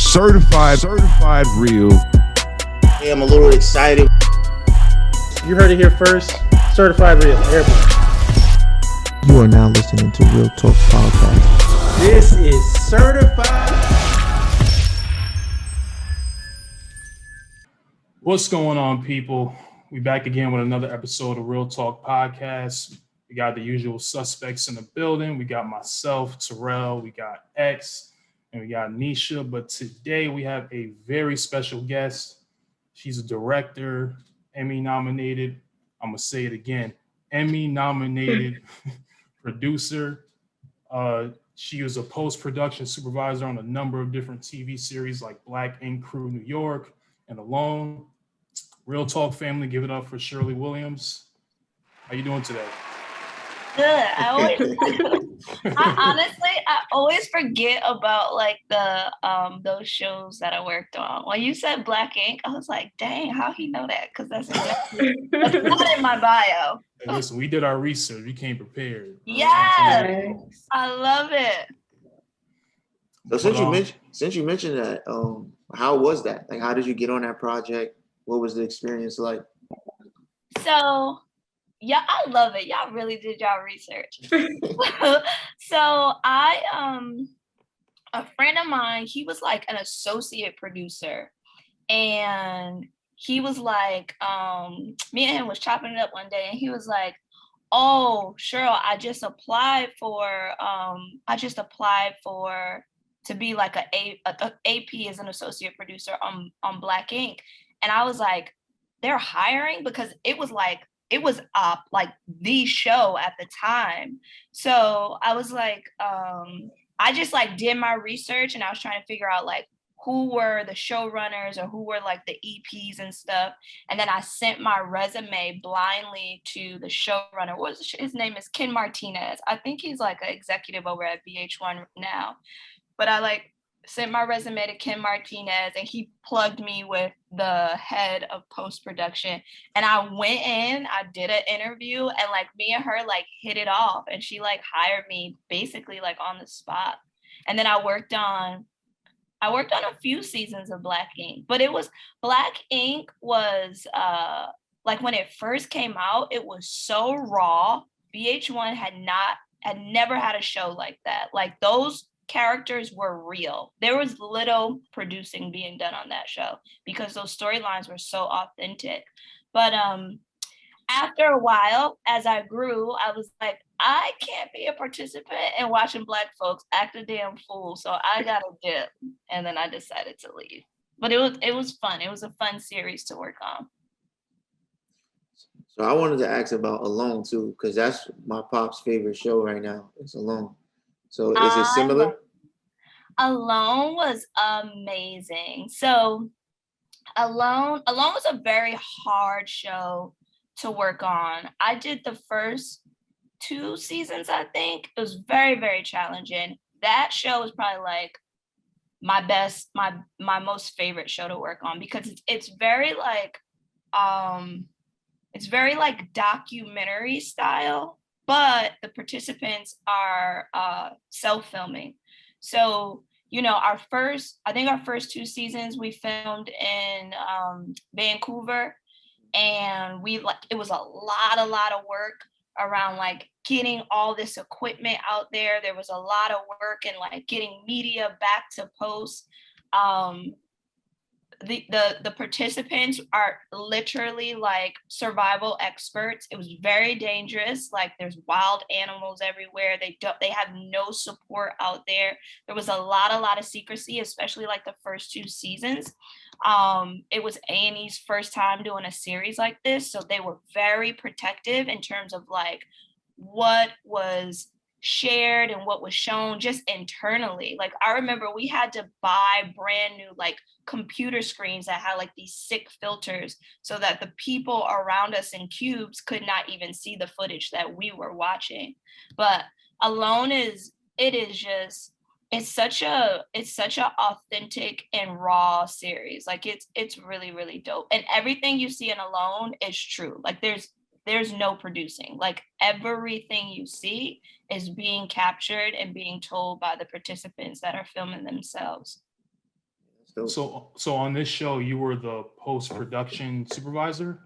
certified real. Hey, I'm a little excited. You heard it here first. Certified real. Everybody. You are now listening to Real Talk Podcast. This is certified. What's going on, people? We back again with another episode of Real Talk Podcast. We got the usual suspects in the building. We got myself, Terrell, we got X, and we got Nisha. But today we have a very special guest. She's a director, Emmy-nominated. I'm going to say it again, Emmy-nominated producer. She was a post-production supervisor on a number of different TV series like Black Ink Crew New York and Alone. Real Talk family, give it up for Shirley Williams. How you doing today? Good. I always forget about like the those shows that I worked on. When you said Black Ink, I was like, dang, how he know that? Because that's not in my bio. Hey, listen, we did our research. We came prepared. Yeah, I love it. So since you mentioned that, how was that? Like, how did you get on that project? What was the experience like? So, yeah, I love it. Y'all really did y'all research. So a friend of mine, he was like an associate producer, and he was like, me and him was chopping it up one day, and he was like, "Oh, Cheryl, I just applied for to be like a AP as an associate producer on Black Ink." And I was like, they're hiring? Because it was like the show at the time. So I was like, I just like did my research, and I was trying to figure out like who were the showrunners or who were like the EPs and stuff. And then I sent my resume blindly to the showrunner. His name is Ken Martinez. I think he's like an executive over at VH1 now. But I like sent my resume to Ken Martinez, and he plugged me with the head of post-production. And I went in, I did an interview, and like me and her like hit it off, and she like hired me basically like on the spot. And then I worked on a few seasons of Black Ink, but Black Ink was like when it first came out, it was so raw. VH1 had never had a show like that. Like those characters were real. There was little producing being done on that show because those storylines were so authentic. But after a while, as I grew, I was like, I can't be a participant in watching Black folks act a damn fool, so I gotta dip. And then I decided to leave. But it was fun. It was a fun series to work on. So I wanted to ask about Alone too, because that's my pop's favorite show right now. It's Alone. So is it similar? Alone was amazing. So Alone was a very hard show to work on. I did the first 2 seasons, I think. It was very, very challenging. That show was probably like my most favorite show to work on because it's very like documentary style, but the participants are self-filming. So, you know, our first 2 seasons we filmed in Vancouver, and it was a lot of work around like getting all this equipment out there. There was a lot of work and like getting media back to post. The participants are literally like survival experts. It was very dangerous. Like there's wild animals everywhere. They have no support out there. There was a lot of secrecy, especially like the first 2 seasons. It was A&E's first time doing a series like this, so they were very protective in terms of like what was shared and what was shown just internally. Like I remember we had to buy brand new like computer screens that had like these sick filters so that the people around us in cubes could not even see the footage that we were watching. But Alone it's such a authentic and raw series. Like it's really, really dope. And everything you see in Alone is true. Like there's no producing. Like everything you see is being captured and being told by the participants that are filming themselves. So on this show, you were the post-production supervisor?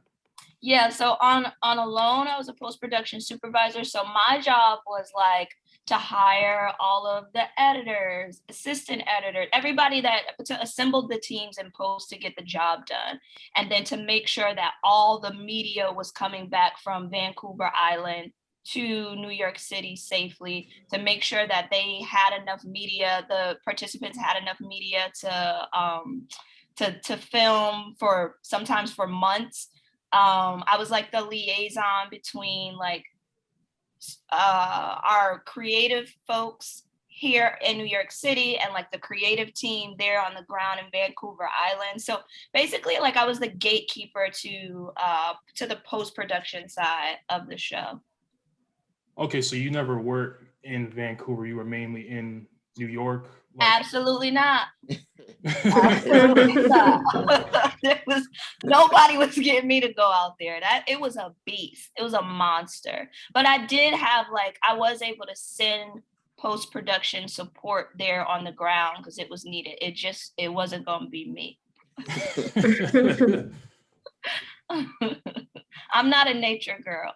Yeah, so on Alone, I was a post-production supervisor. So my job was like to hire all of the editors, assistant editors, everybody to assemble the teams in post to get the job done. And then to make sure that all the media was coming back from Vancouver Island to New York City safely, to make sure that they had enough media, the participants had enough media to film for sometimes for months. I was like the liaison between like our creative folks here in New York City and like the creative team there on the ground in Vancouver Island. So basically, like I was the gatekeeper to the post-production side of the show. Okay, so you never worked in Vancouver. You were mainly in New York? Absolutely not. Absolutely not. Nobody was getting me to go out there. It was a beast. It was a monster. But I was able to send post-production support there on the ground because it was needed. It wasn't going to be me. I'm not a nature girl.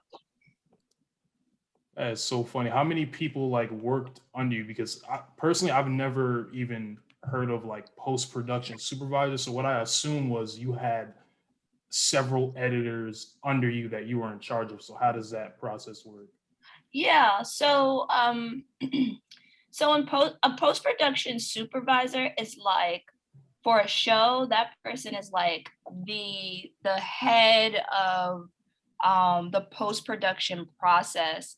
That's so funny. How many people like worked under you? Because personally, I've never even heard of like post-production supervisor. So what I assume was you had several editors under you that you were in charge of. So how does that process work? Yeah. So a post-production supervisor is like, for a show, that person is like the head of the post-production process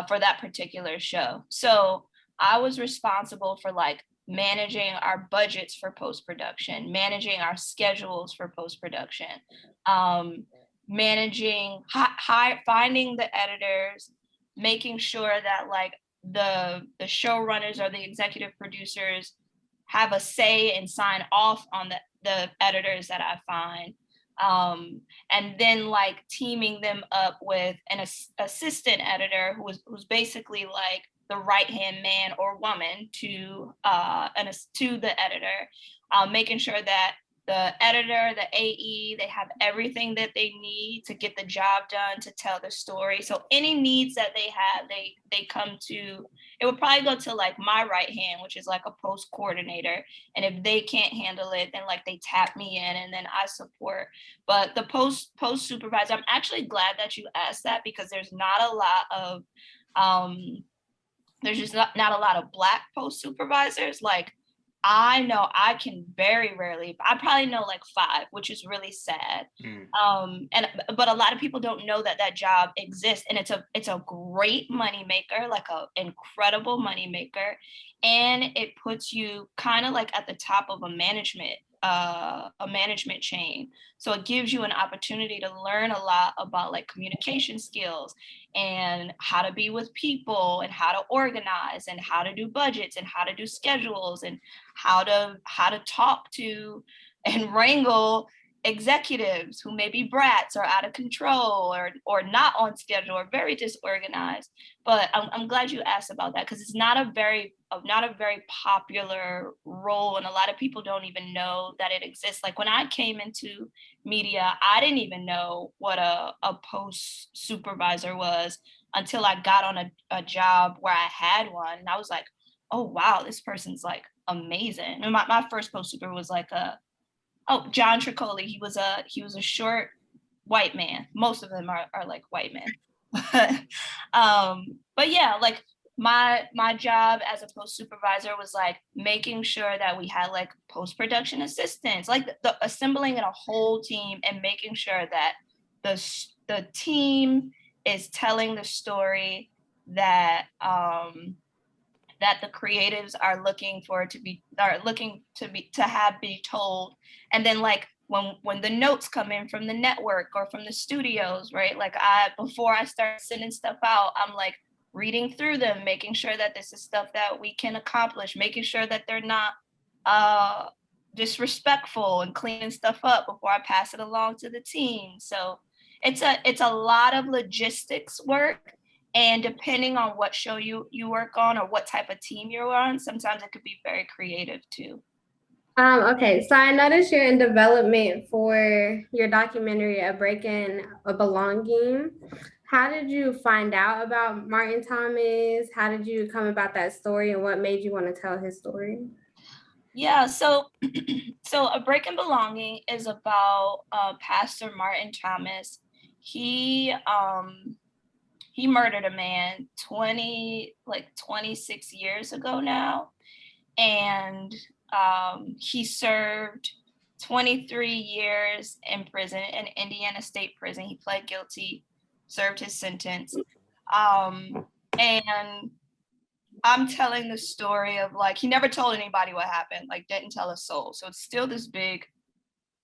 for that particular show. So I was responsible for like managing our budgets for post-production, managing our schedules for post-production, managing, finding the editors, making sure that like the showrunners or the executive producers have a say and sign off on the editors that I find. And then like teaming them up with an assistant editor who's basically like the right-hand man or woman to the editor, making sure that the editor, the AE, they have everything that they need to get the job done, to tell the story. So any needs that they have, they come to, it would probably go to like my right hand, which is like a post coordinator. And if they can't handle it, then like they tap me in and then I support. But the post supervisor, I'm actually glad that you asked that, because there's not a lot of, there's just not a lot of Black post supervisors. Like I know I can very rarely, I probably know like 5, which is really sad. But a lot of people don't know that job exists, and it's a great money maker, like an incredible money maker. And it puts you kind of like at the top of a management chain. So it gives you an opportunity to learn a lot about like communication skills and how to be with people and how to organize and how to do budgets and how to do schedules and how to talk to and wrangle executives who may be brats or out of control or not on schedule or very disorganized. But I'm glad you asked about that, because it's not a very popular role, and a lot of people don't even know that it exists. Like when I came into media, I didn't even know what a post supervisor was until I got on a job where I had one, and I was like, oh wow, this person's like amazing. And my first post super was like John Tricoli. He was a short white man. Most of them are like white men. But yeah, like my job as a post supervisor was like making sure that we had like post-production assistants, like the assembling in a whole team and making sure that the team is telling the story that that the creatives are looking to have be told. And then like when the notes come in from the network or from the studios, right? Like before I start sending stuff out, I'm like reading through them, making sure that this is stuff that we can accomplish, making sure that they're not disrespectful, and cleaning stuff up before I pass it along to the team. So it's a lot of logistics work. And depending on what show you work on or what type of team you're on, sometimes it could be very creative too. Okay, so I noticed you're in development for your documentary, A Breaking a Belonging. How did you find out about Martin Thomas? How did you come about that story, and what made you want to tell his story? Yeah, so so A Breaking Belonging is about Pastor Martin Thomas. He murdered a man 26 years ago now, and he served 23 years in prison, in Indiana State Prison. He pled guilty, served his sentence. And I'm telling the story of like, he never told anybody what happened, like didn't tell a soul. So it's still this big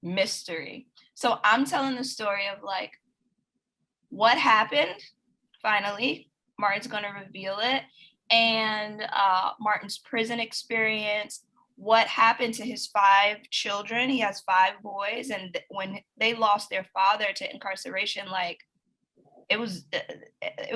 mystery. So I'm telling the story of like what happened. Finally, Martin's going to reveal it. And Martin's prison experience, what happened to his 5 children. He has 5 boys. And when they lost their father to incarceration, like it was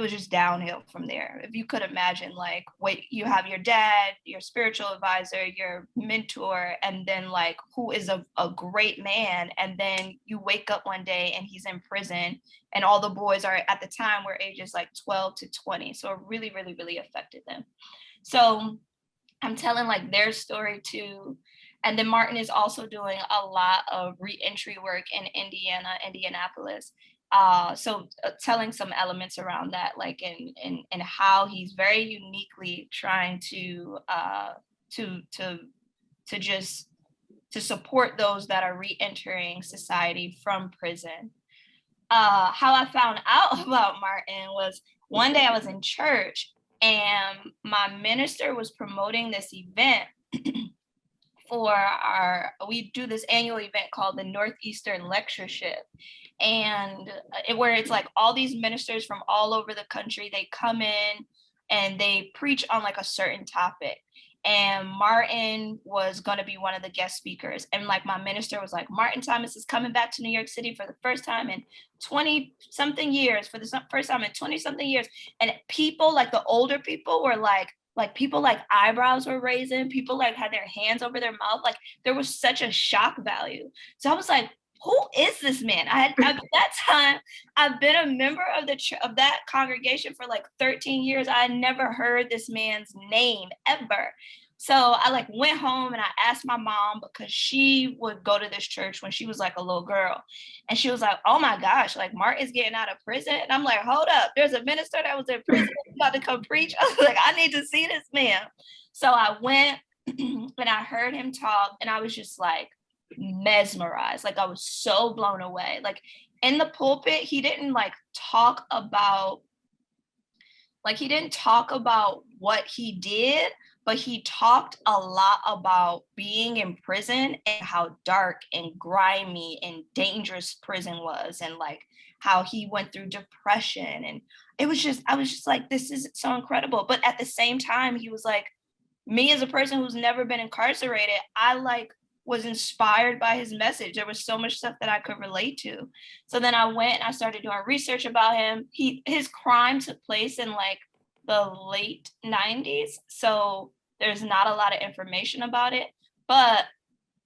just downhill from there. If you could imagine, like, wait, you have your dad, your spiritual advisor, your mentor, and then like who is a great man, and then you wake up one day and he's in prison, and all the boys are at the time were ages like 12 to 20. So it really, really, really affected them. So I'm telling like their story too. And then Martin is also doing a lot of re-entry work in Indianapolis. So telling some elements around that, like in how he's very uniquely trying to support those that are re-entering society from prison. How I found out about Martin was one day I was in church and my minister was promoting this event we do this annual event called the Northeastern Lectureship. And where it's like all these ministers from all over the country, they come in and they preach on like a certain topic. And Martin was going to be one of the guest speakers. And like my minister was like, Martin Thomas is coming back to New York City for the first time in 20 something years, for the first time in 20 something years. And people, like the older people were like people like eyebrows were raising, people like had their hands over their mouth. Like there was such a shock value. So I was like, who is this man? At that time, I've been a member of that congregation for like 13 years. I had never heard this man's name ever. So I like went home and I asked my mom, because she would go to this church when she was like a little girl. And she was like, oh my gosh, like Martin's getting out of prison. And I'm like, hold up, there's a minister that was in prison about to come preach. I was like, I need to see this man. So I went and I heard him talk and I was just like mesmerized. Like I was so blown away. Like in the pulpit, he didn't talk about what he did, but he talked a lot about being in prison and how dark and grimy and dangerous prison was, and like how he went through depression. And I was just like, this is so incredible. But at the same time, he was like, me as a person who's never been incarcerated, I was inspired by his message. There was so much stuff that I could relate to. So then I went and I started doing research about him. His crime took place in the late 90s. So there's not a lot of information about it, but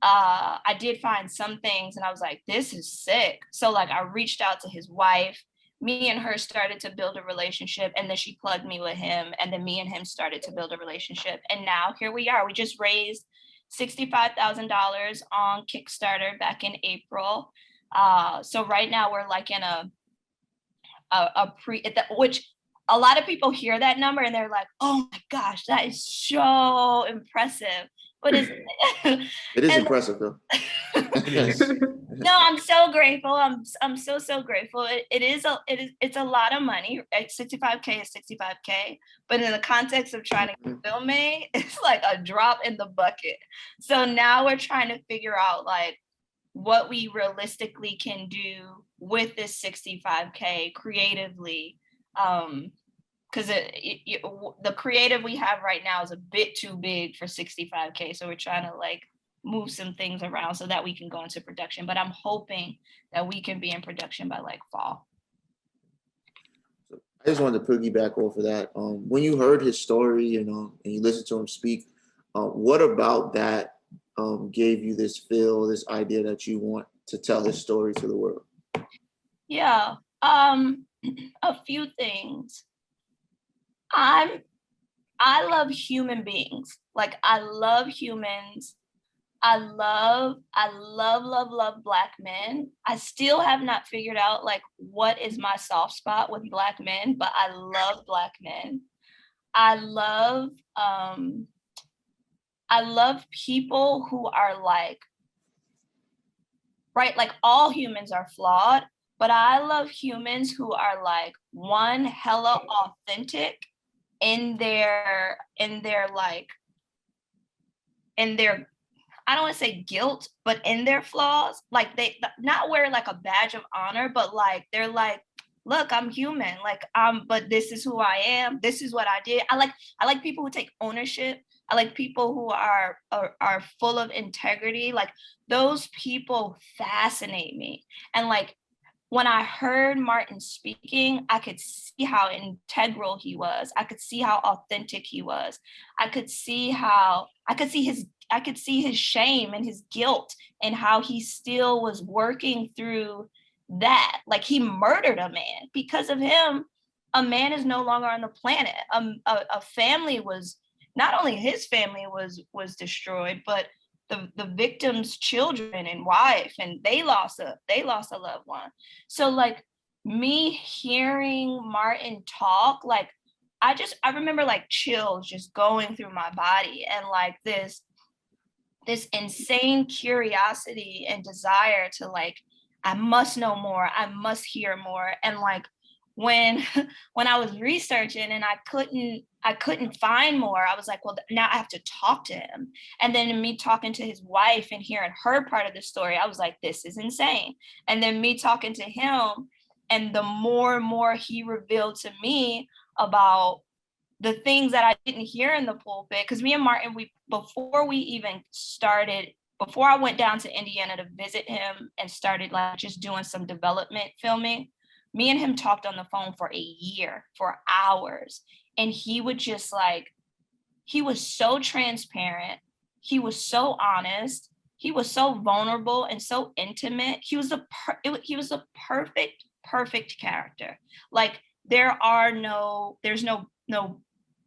I did find some things and I was like, this is sick. So I reached out to his wife. Me and her started to build a relationship, and then she plugged me with him, and then me and him started to build a relationship. And now here we are. We just raised $65,000 on Kickstarter back in April. So right now we're in which a lot of people hear that number and they're like, oh my gosh, that is so impressive. But it is impressive though. It is. No, I'm so grateful. I'm so grateful. It's a lot of money. 65K is 65K, but in the context of trying to get film made, it's like a drop in the bucket. So now we're trying to figure out what we realistically can do with this 65K creatively. Because the creative we have right now is a bit too big for 65K. So we're trying to move some things around so that we can go into production. But I'm hoping that we can be in production by fall. So I just wanted to piggyback off of that. When you heard his story and you listened to him speak, what about that gave you this feel, this idea that you want to tell this story to the world? Yeah, a few things. I love human beings. Like, I love humans. I love Black men. I still have not figured out like what is my soft spot with Black men, but I love Black men. I love people who are like, right, like all humans are flawed, but I love humans who are like, one, hella authentic in their like, in their, I don't want to say guilt, but in their flaws. Like, they not wear like a badge of honor, but like they're like, look, I'm human, like, but this is who I am, this is what I did. I like people who take ownership. I like people who are full of integrity. Like, those people fascinate me. And like, when I heard Martin speaking, I could see how integral he was. I could see how authentic he was. I could see his shame and his guilt, and how he still was working through that. Like, he murdered a man. Because of him, a man is no longer on the planet. A family was, not only his family was destroyed, but the victim's children and wife, and they lost a loved one. So like, me hearing Martin talk, like, I remember like chills just going through my body, and like this insane curiosity and desire to like, I must know more, I must hear more. And like, when I was researching and I couldn't find more, I was like, well, now I have to talk to him. And then me talking to his wife and hearing her part of the story, I was like, this is insane. And then me talking to him, and the more and more he revealed to me about the things that I didn't hear in the pulpit. Because me and Martin, before I went down to Indiana to visit him and started like just doing some development filming, me and him talked on the phone for a year, for hours. And he would just like, he was so transparent. He was so honest. He was so vulnerable and so intimate. He was a perfect character. Like, there's no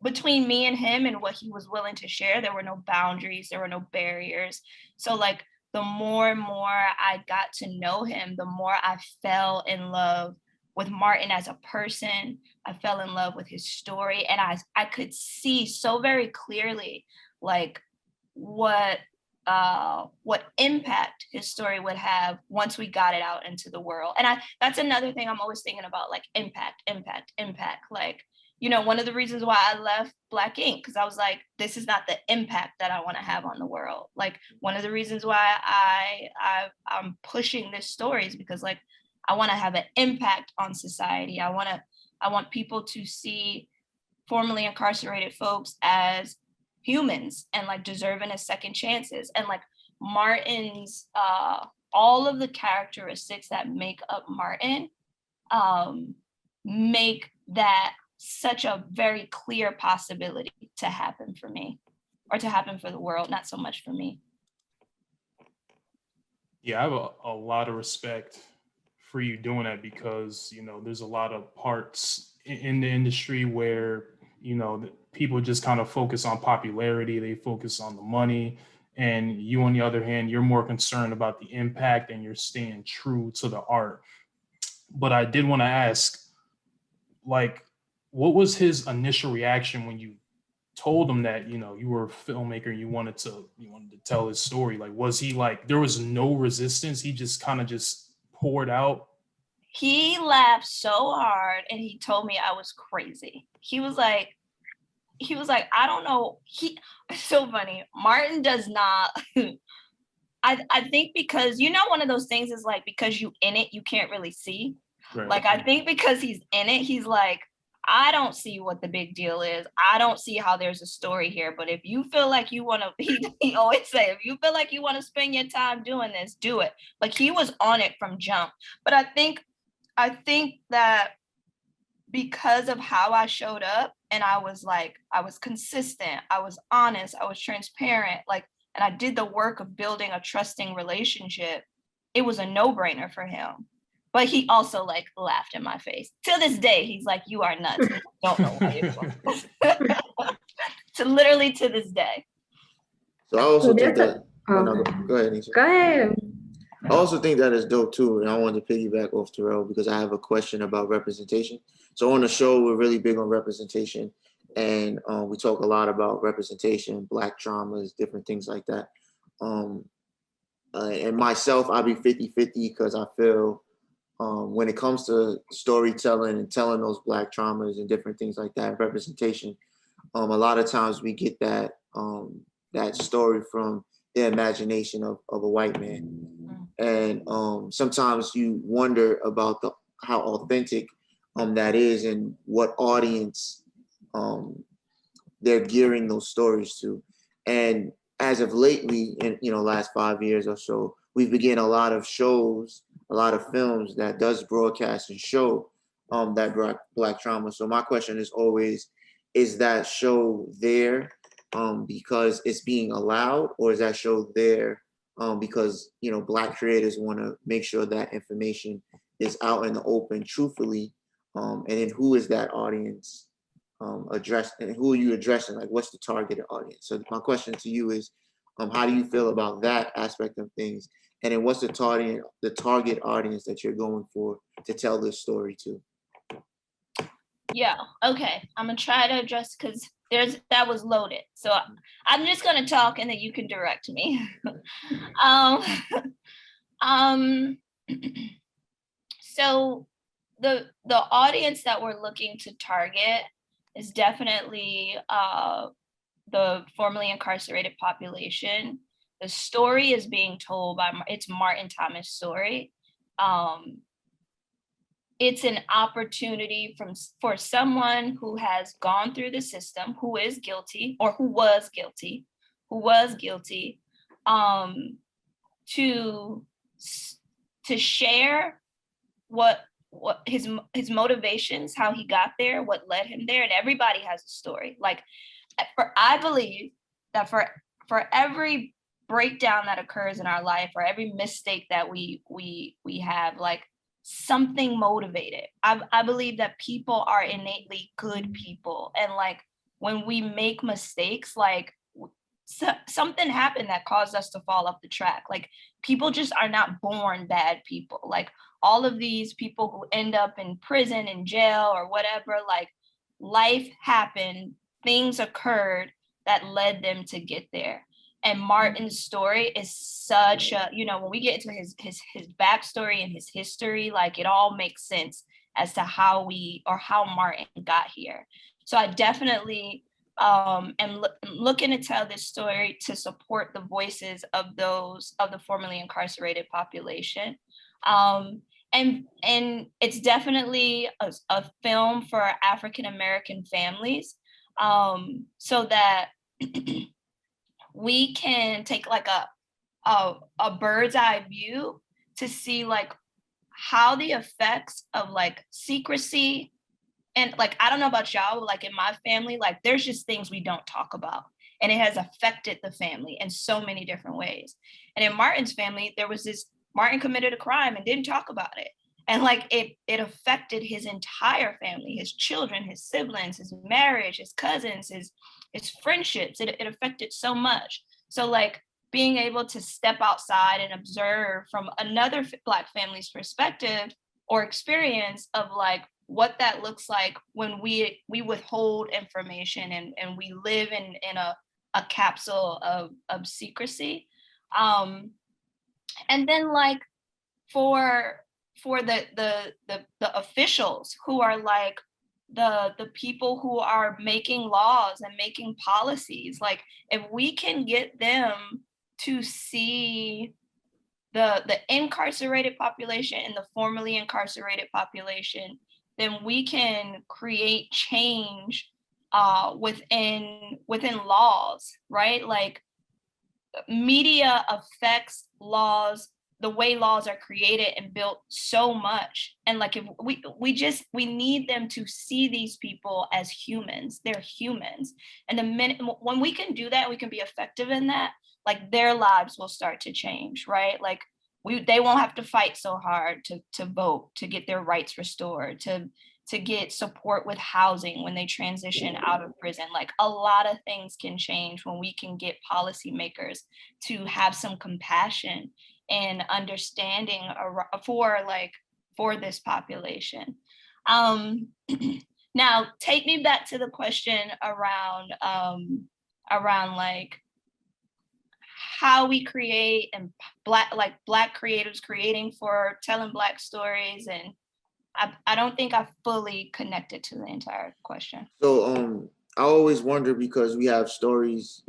between me and him and what he was willing to share, there were no boundaries, there were no barriers. So like, the more and more I got to know him, the more I fell in love with Martin as a person. I fell in love with his story, and I could see so very clearly like what impact his story would have once we got it out into the world. And that's another thing I'm always thinking about, like impact. Like, you know, one of the reasons why I left Black Ink, because I was like, this is not the impact that I want to have on the world. Like, one of the reasons why I'm pushing this story is because like, I want to have an impact on society. I want people to see formerly incarcerated folks as humans and like deserving of second chances. And like, Martin's all of the characteristics that make up Martin make that such a very clear possibility to happen for me, or to happen for the world, not so much for me. Yeah, I have a lot of respect for you doing that, because, you know, there's a lot of parts in the industry where, you know, people just kind of focus on popularity, they focus on the money. And you, on the other hand, you're more concerned about the impact, and you're staying true to the art. But I did want to ask, like, what was his initial reaction when you told him that, you know, you were a filmmaker, you wanted to tell his story? Like, was he like, there was no resistance, he just kind of just poured out? He laughed so hard, and he told me I was crazy. He was like, I don't know. It's so funny. Martin does not, I think because, you know, one of those things is like, because you in it, you can't really see. Right. Like, I think because he's in it, he's like, I don't see what the big deal is. I don't see how there's a story here. But if you feel like you want to, he always say, if you feel like you want to spend your time doing this, do it. Like, he was on it from jump. But I think that because of how I showed up, and I was consistent, I was honest, I was transparent, like, and I did the work of building a trusting relationship, it was a no-brainer for him. But he also like laughed in my face. To this day, he's like, "You are nuts. I don't know why you're doing this." To literally to this day. So I also think There's that. a- Oh, no, go ahead, Nisha. Go ahead. I also think that is dope too, and I wanted to piggyback off Terrell because I have a question about representation. So on the show, we're really big on representation, and we talk a lot about representation, Black traumas, different things like that. And myself, I'll be 50-50 because I feel when it comes to storytelling and telling those Black traumas and different things like that, representation, a lot of times we get that that story from the imagination of a white man. And sometimes you wonder about how authentic that is and what audience they're gearing those stories to. And as of lately, in last 5 years or so, we've begun a lot of shows, a lot of films that does broadcast and show that Black trauma. So my question is always, is that show there because it's being allowed, or is that show there because Black creators want to make sure that information is out in the open truthfully, and then who is that audience addressed, and who are you addressing? Like, what's the targeted audience? So my question to you is, how do you feel about that aspect of things, and then what's the target audience that you're going for to tell this story to? Yeah, okay. I'm gonna try to address because that was loaded. So I'm just gonna talk and then you can direct me. So the audience that we're looking to target is definitely the formerly incarcerated population. The story is being told by it's Martin Thomas' story. It's an opportunity for someone who has gone through the system, who is guilty or who was guilty, to share what his motivations, how he got there, what led him there, and everybody has a story. Like, I believe that for every breakdown that occurs in our life, or every mistake that we have, like, something motivated. I believe that people are innately good people, and like when we make mistakes, like something happened that caused us to fall off the track. Like, people just are not born bad people. Like, all of these people who end up in prison, in jail, or whatever, like, life happened, things occurred that led them to get there. And Martin's story is such a, when we get into his backstory and his history, like, it all makes sense as to how Martin got here. So I definitely am looking to tell this story to support the voices of the formerly incarcerated population. And it's definitely a film for African American families, so that we can take like a bird's eye view to see like how the effects of like secrecy, and like, I don't know about y'all, like in my family, like there's just things we don't talk about, and it has affected the family in so many different ways. And in Martin's family, there was this, Martin committed a crime and didn't talk about it. And like it affected his entire family, his children, his siblings, his marriage, his cousins, his friendships. It affected so much. So like being able to step outside and observe from another Black family's perspective or experience of like what that looks like when we withhold information and we live in a capsule of secrecy. And then like for the officials who are like the people who are making laws and making policies, like if we can get them to see the incarcerated population and the formerly incarcerated population, then we can create change within laws, right? Like, media affects laws, the way laws are created and built, so much. And like, if we need them to see these people as humans. They're humans. And the minute when we can do that, we can be effective in that. like their lives will start to change, right? Like they won't have to fight so hard to vote, to get their rights restored, to get support with housing when they transition out of prison. Like a lot of things can change when we can get policymakers to have some compassion and understanding for this population. Now take me back to the question around like how we create and Black creatives creating for telling Black stories, and I don't think I fully connected to the entire question. So I always wonder, because we have stories,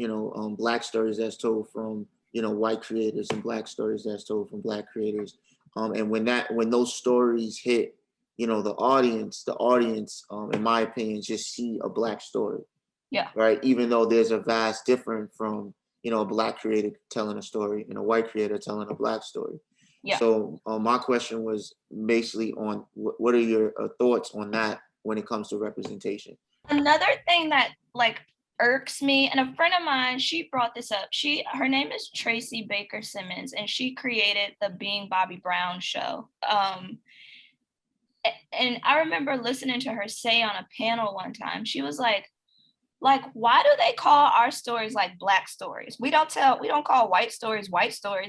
Black stories that's told from white creators, and Black stories that's told from Black creators, and when those stories hit the audience, in my opinion, just see a Black story. Yeah. Right. Even though there's a vast difference from a Black creator telling a story and a white creator telling a Black story. Yeah. So my question was basically on what are your thoughts on that when it comes to representation? Another thing that like irks me, and a friend of mine, she brought this up. Her name is Tracy Baker Simmons, and she created the Being Bobby Brown show. And I remember listening to her say on a panel one time, she was like, why do they call our stories like Black stories? We don't call white stories,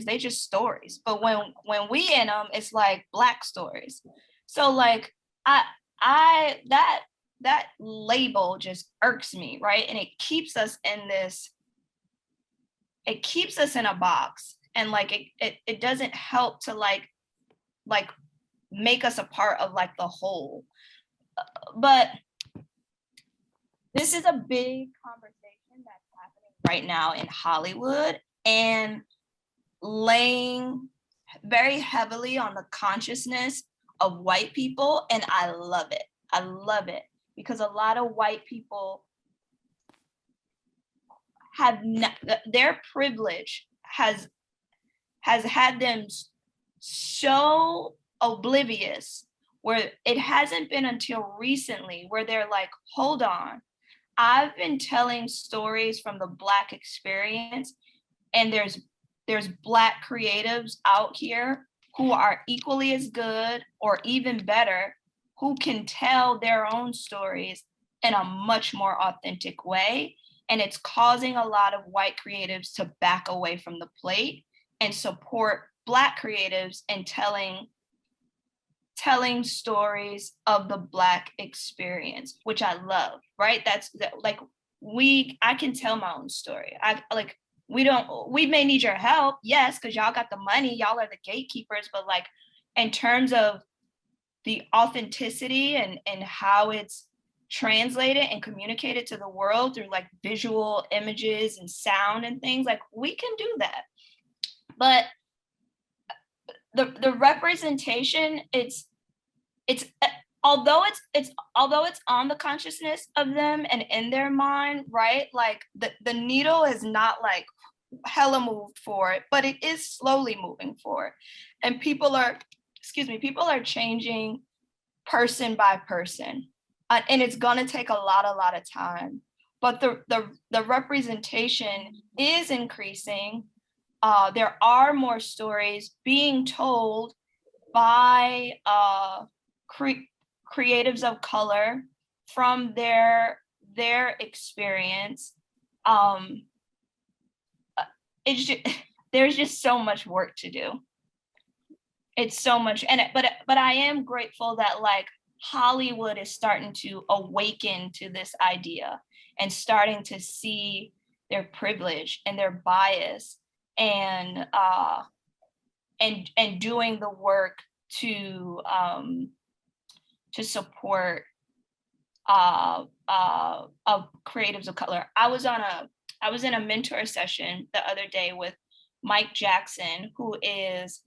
they just stories. But when we in them, it's like Black stories. So like that label just irks me, right? And it keeps us in a box. And like it doesn't help to like make us a part of like the whole. But this is a big conversation that's happening right now in Hollywood and laying very heavily on the consciousness of white people. And I love it. I love it because a lot of white people their privilege has had them so oblivious, where it hasn't been until recently where they're like, hold on, I've been telling stories from the Black experience, and there's Black creatives out here who are equally as good or even better, who can tell their own stories in a much more authentic way. And it's causing a lot of white creatives to back away from the plate and support Black creatives in telling stories of the Black experience, which I love, right? I can tell my own story. We may need your help, yes, because y'all got the money, y'all are the gatekeepers, but like in terms of the authenticity and how it's translated and communicated to the world through like visual images and sound and things, like we can do that. But the representation, it's although it's on the consciousness of them and in their mind, right? Like the needle is not like hella moved for it, but it is slowly moving forward. And people are changing person by person. And it's gonna take a lot of time. But the representation is increasing. There are more stories being told by creatives of color from their experience. There's just so much work to do. It's so much, but I am grateful that like Hollywood is starting to awaken to this idea and starting to see their privilege and their bias and doing the work to support creatives of color. I was in a mentor session the other day with Mike Jackson, who is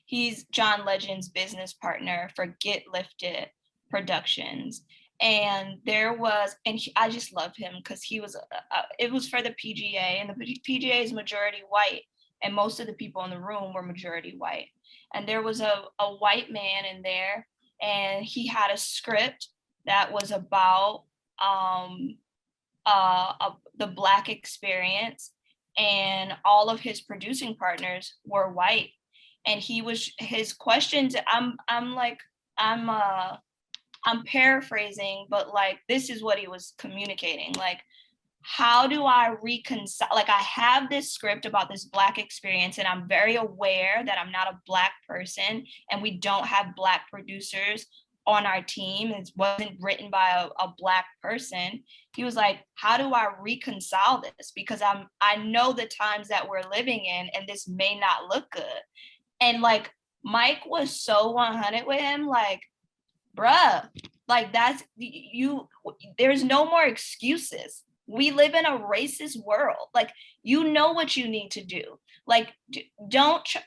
he's John Legend's business partner for Get Lifted Productions. And I just love him because it was for the PGA, and the PGA is majority white, and most of the people in the room were majority white. And there was a white man in there, and he had a script that was about the Black experience. and all of his producing partners were white. And his questions, I'm paraphrasing, but like, this is what he was communicating. Like, how do I reconcile? Like, I have this script about this Black experience, and I'm very aware that I'm not a Black person, and we don't have Black producers on our team. It wasn't written by a Black person. He was like, how do I reconcile this? Because I know the times that we're living in, and this may not look good. And like, Mike was so 100 with him, like, bruh, like, that's you, there's no more excuses. We live in a racist world. Like, you know what you need to do. Like,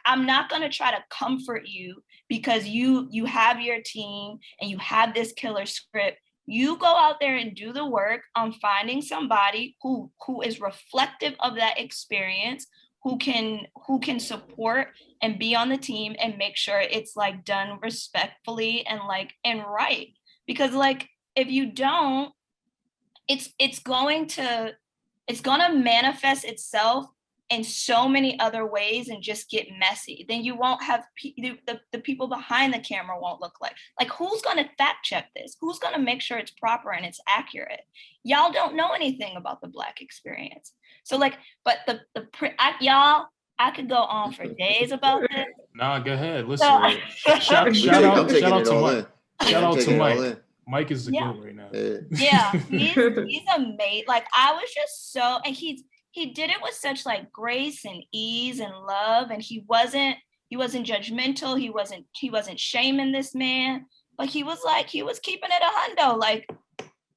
I'm not going to try to comfort you because you have your team and you have this killer script. You go out there and do the work on finding somebody who is reflective of that experience, who can support and be on the team and make sure it's like done respectfully and right. Because like, if you don't, it's going to manifest itself in so many other ways and just get messy. Then you won't have the people behind the camera won't look like who's going to fact check this? Who's going to make sure it's proper and it's accurate? Y'all don't know anything about the Black experience. So like, but y'all, I could go on for days about this. Nah, go ahead. Listen, shout out to Mike. Shout out to Mike. Mike is the GOAT right now. Yeah, he's amazing. Like, I was just so, and he did it with such like grace and ease and love, and he wasn't judgmental. He wasn't shaming this man, but he was keeping it a hundo. Like,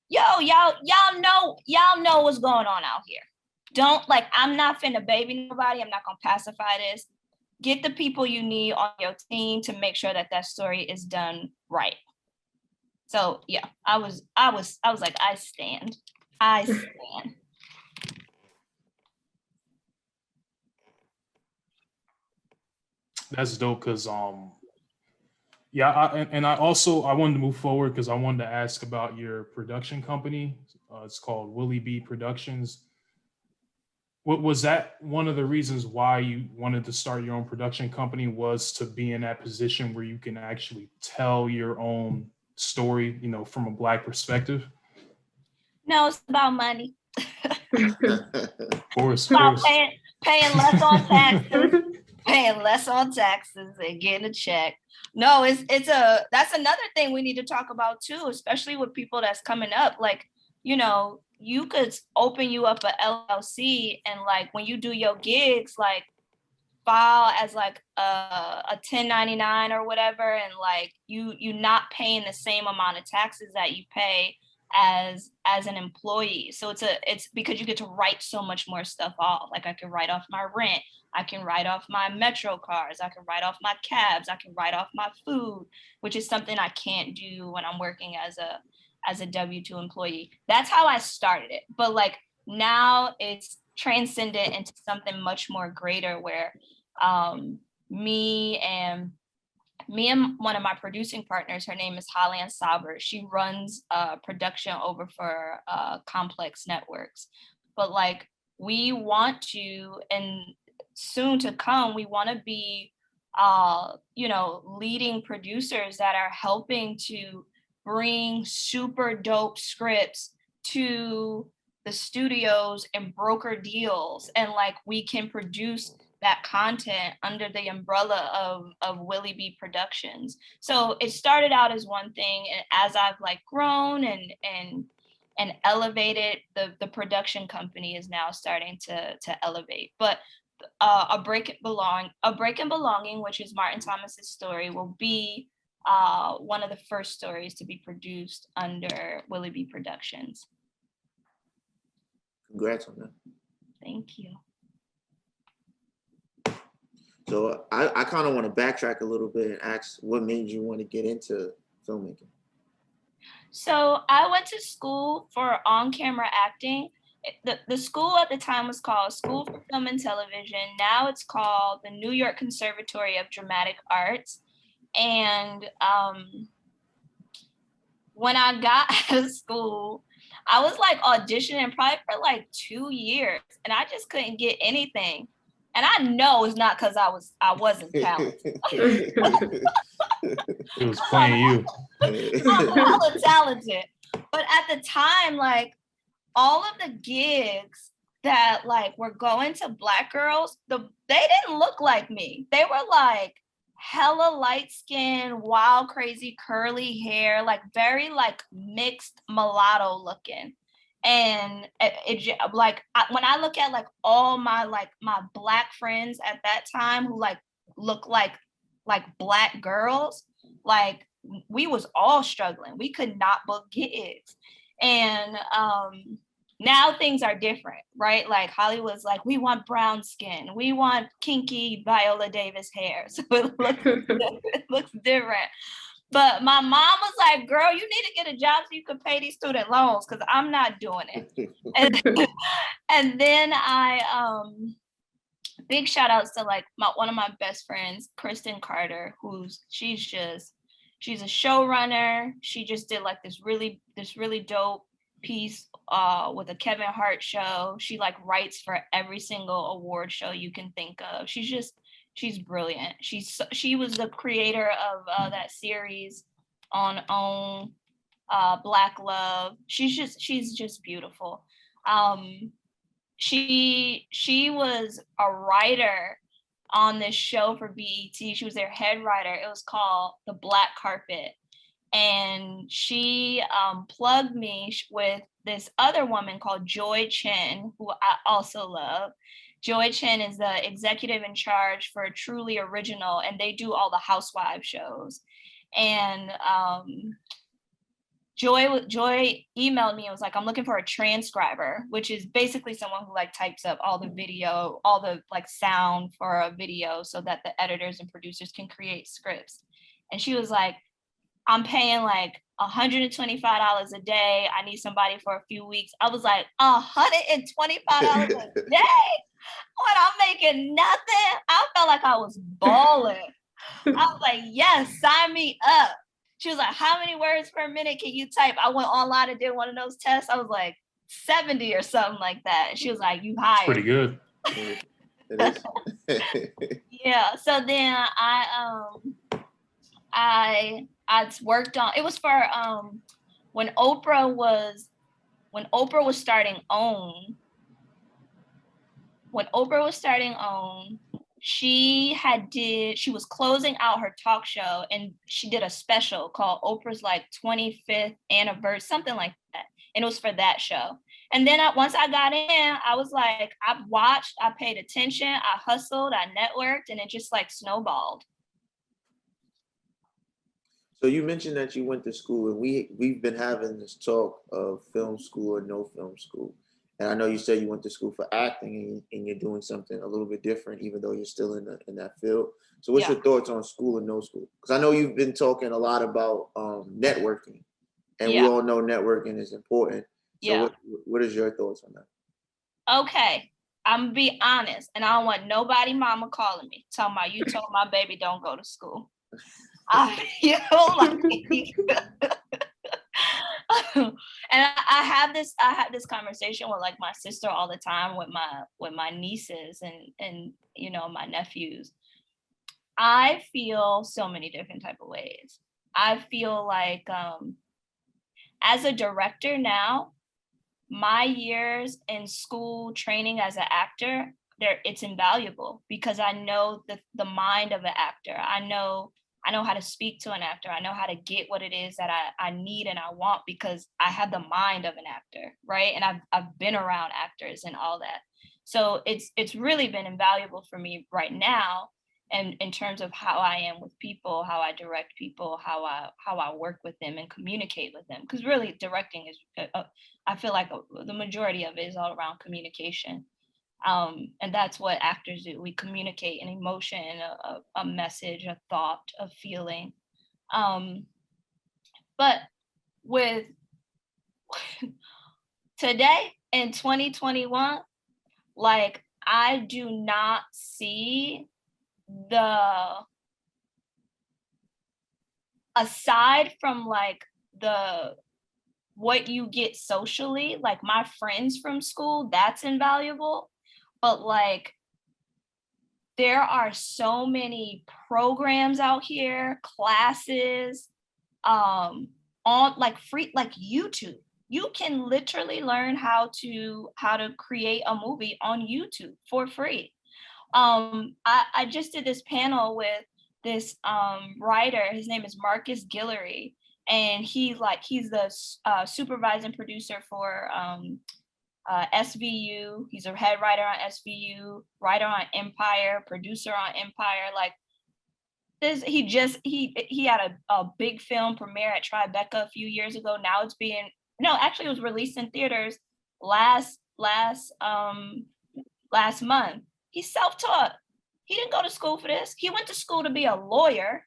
yo, y'all know what's going on out here. Don't, like, I'm not finna baby nobody. I'm not gonna pacify this. Get the people you need on your team to make sure that story is done right. So yeah, I was like, I stand. That's dope, because yeah, I wanted to move forward because I wanted to ask about your production company. It's called Willie B Productions. What was that one of the reasons why you wanted to start your own production company, was to be in that position where you can actually tell your own story, you know, from a Black perspective? No, it's about money. Of course. Paying less on taxes and getting a check. No, that's another thing we need to talk about too, especially with people that's coming up. Like, you know, you could open you up a LLC, and like, when you do your gigs, like, file as like a 1099 or whatever, and like, you not paying the same amount of taxes that you pay as an employee. So it's because you get to write so much more stuff off. Like, I can write off my rent, I can write off my Metro cards, I can write off my cabs, I can write off my food, which is something I can't do when I'm working as a W-2 employee. That's how I started it. But like, now it's transcended into something much more greater, where me and one of my producing partners, her name is Holly-Ann Sauber. She runs production over for Complex Networks. But like, we want to, and soon to come, we want to be leading producers that are helping to bring super dope scripts to the studios and broker deals, and like, we can produce that content under the umbrella of Willie B Productions. So it started out as one thing, and as I've like grown and elevated, the production company is now starting to elevate. But a break and belonging, which is Martin Thomas's story, will be one of the first stories to be produced under Willie B Productions. Congrats on that. Thank you. So I kind of want to backtrack a little bit and ask, what made you want to get into filmmaking? So I went to school for on-camera acting. The school at the time was called School for Film and Television. Now it's called the New York Conservatory of Dramatic Arts. And when I got out of school, I was like auditioning probably for like 2 years, and I just couldn't get anything. And I know it's not because I wasn't talented. It was playing you. I'm hella talented. But at the time, like all of the gigs that like were going to Black girls, they didn't look like me. They were like hella light skin, wild, crazy, curly hair, like very like mixed mulatto looking. And when I look at like all my Black friends at that time who like look like Black girls, like we was all struggling. We could not book gigs. And now things are different, right? Like Hollywood's like, we want brown skin, we want kinky Viola Davis hair. So it looks different. But my mom was like, girl, you need to get a job so you can pay these student loans because I'm not doing it. And then big shout outs to like one of my best friends, Kristen Carter, she's a showrunner. She just did like this really dope piece with a Kevin Hart show. She like writes for every single award show you can think of. She's brilliant. She was the creator of that series on OWN, Black Love. She's just beautiful. She was a writer on this show for BET. She was their head writer. It was called The Black Carpet. And she plugged me with this other woman called Joy Chen, who I also love. Joy Chen is the executive in charge for Truly Original, and they do all the housewives shows. And Joy emailed me and was like, I'm looking for a transcriber, which is basically someone who like types up all the video, all the like sound for a video so that the editors and producers can create scripts. And she was like, I'm paying like $125 a day. I need somebody for a few weeks. I was like, $125 a day? When I'm making nothing? I felt like I was balling. I was like, yes, sign me up. She was like, how many words per minute can you type? I went online and did one of those tests. I was like 70 or something like that. And she was like, you hired. Pretty good. Yeah. So then I worked on, it was for when Oprah was starting OWN. When Oprah was starting OWN, she was closing out her talk show, and she did a special called Oprah's like 25th anniversary, something like that. And it was for that show. And then once I got in, I was like, I watched, I paid attention, I hustled, I networked, and it just like snowballed. So you mentioned that you went to school, and we've been having this talk of film school or no film school. And I know you said you went to school for acting, and you're doing something a little bit different, even though you're still in that field. So what's your thoughts on school and no school? Because I know you've been talking a lot about networking, and we all know networking is important. So what is your thoughts on that? Okay, I'm gonna be honest, and I don't want nobody mama calling me, talking about you told my baby don't go to school. I feel like and I have this conversation with like my sister all the time, with my nieces and you know, my nephews. I feel so many different type of ways. I feel like as a director now, my years in school training as an actor, it's invaluable because I know the mind of an actor. I know how to speak to an actor. I know how to get what it is that I need and I want because I have the mind of an actor, right? And I've been around actors and all that. So it's really been invaluable for me right now, and in terms of how I am with people, how I direct people, how I work with them and communicate with them. Because really directing is, I feel like the majority of it is all around communication. And that's what actors do. We communicate an emotion, a message, a thought, a feeling. But with today in 2021, like I do not see aside from like the what you get socially, like my friends from school, that's invaluable. But like, there are so many programs out here, classes, on like free, like YouTube. You can literally learn how to create a movie on YouTube for free. I just did this panel with this writer. His name is Marcus Guillory, and he's the supervising producer for SVU. He's a head writer on SVU, writer on Empire, producer on Empire. Like this, he had a big film premiere at Tribeca a few years ago. Now it's being actually it was released in theaters last month. He's self-taught. He didn't go to school for this. He went to school to be a lawyer.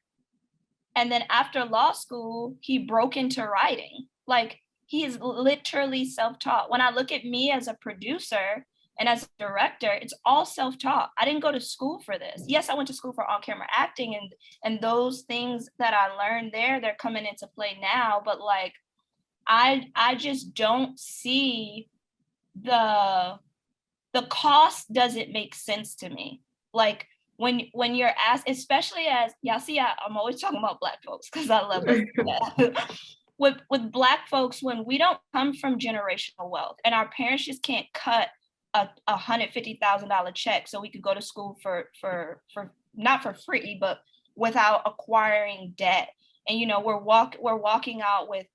And then after law school, he broke into writing. Like, he is literally self-taught. When I look at me as a producer and as a director, it's all self-taught. I didn't go to school for this. Yes, I went to school for on-camera acting, and those things that I learned there, they're coming into play now. But like, I just don't see the cost doesn't make sense to me. Like, when you're asked, especially as y'all see, I'm always talking about Black folks because I love that. with Black folks, when we don't come from generational wealth and our parents just can't cut a $150,000 check so we could go to school for not for free, but without acquiring debt. And we're walking out with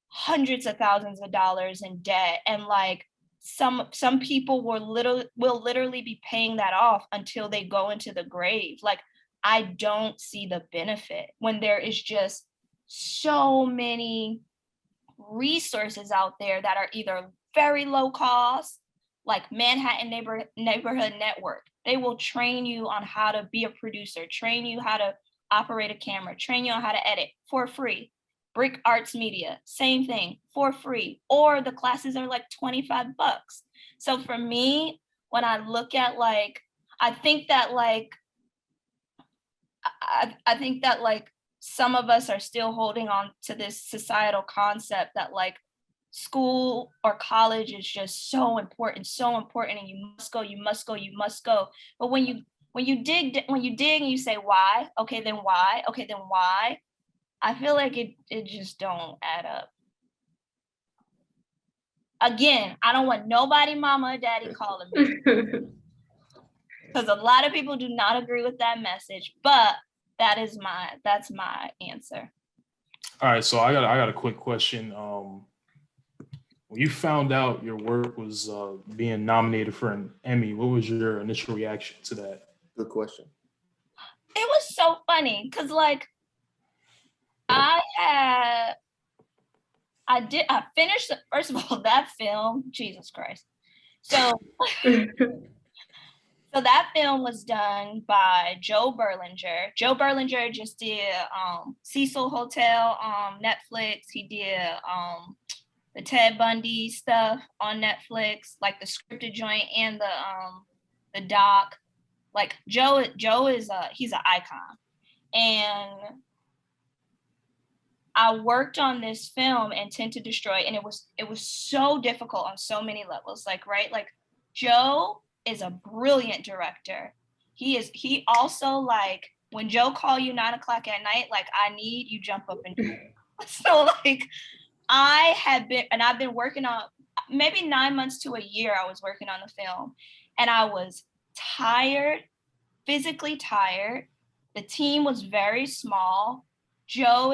hundreds of thousands of dollars in debt, and like some people will literally be paying that off until they go into the grave. Like, I don't see the benefit when there is just so many resources out there that are either very low cost, like Manhattan Neighborhood Network. They will train you on how to be a producer, train you how to operate a camera, train you on how to edit for free. Brick Arts Media, same thing, for free. Or the classes are like $25. So for me, when I look at I think that some of us are still holding on to this societal concept that like school or college is just so important, and you must go. But when you dig and you say why, okay, then why? I feel like it just don't add up. Again, I don't want nobody, mama or daddy, calling me, because a lot of people do not agree with that message. But that's my answer. All right, so I got a quick question. When you found out your work was being nominated for an Emmy, what was your initial reaction to that? Good question. It was so funny because like I finished first of all that film, Jesus Christ. So that film was done by Joe Berlinger. Joe Berlinger just did Cecil Hotel on Netflix. He did the Ted Bundy stuff on Netflix, like the scripted joint and the doc. Like Joe is he's an icon. And I worked on this film, Intent to Destroy, and it was so difficult on so many levels. Like, right, like Joe is a brilliant director. He also, like, when Joe call you 9 o'clock at night, like, I need you jump up and do it. So like I've been working on maybe 9 months to a year. I was working on the film, and I was tired, physically tired. The team was very small. Joe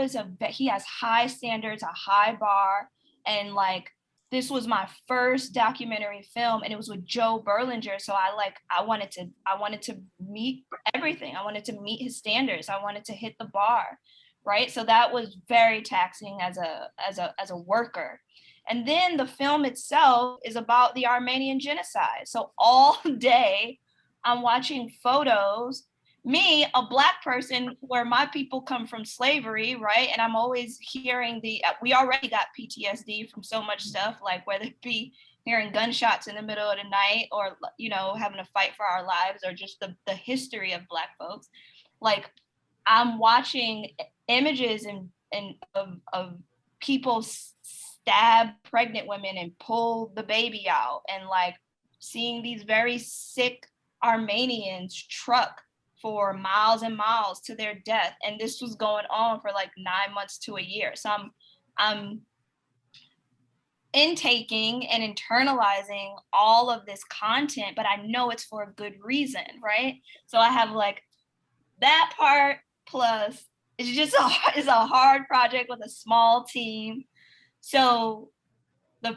he has high standards, a high bar. And like, this was my first documentary film, and it was with Joe Berlinger. So I wanted to meet everything. I wanted to meet his standards. I wanted to hit the bar. Right. So that was very taxing as a worker. And then the film itself is about the Armenian genocide. So all day I'm watching photos, me, a Black person where my people come from slavery, right? And I'm always hearing we already got PTSD from so much stuff, like whether it be hearing gunshots in the middle of the night or, having to fight for our lives, or just the history of Black folks. Like, I'm watching images of people stab pregnant women and pull the baby out, and like seeing these very sick Armenians truck for miles and miles to their death. And this was going on for like 9 months to a year. So I'm intaking and internalizing all of this content, but I know it's for a good reason, right? So I have like that part, plus it's a hard project with a small team. So the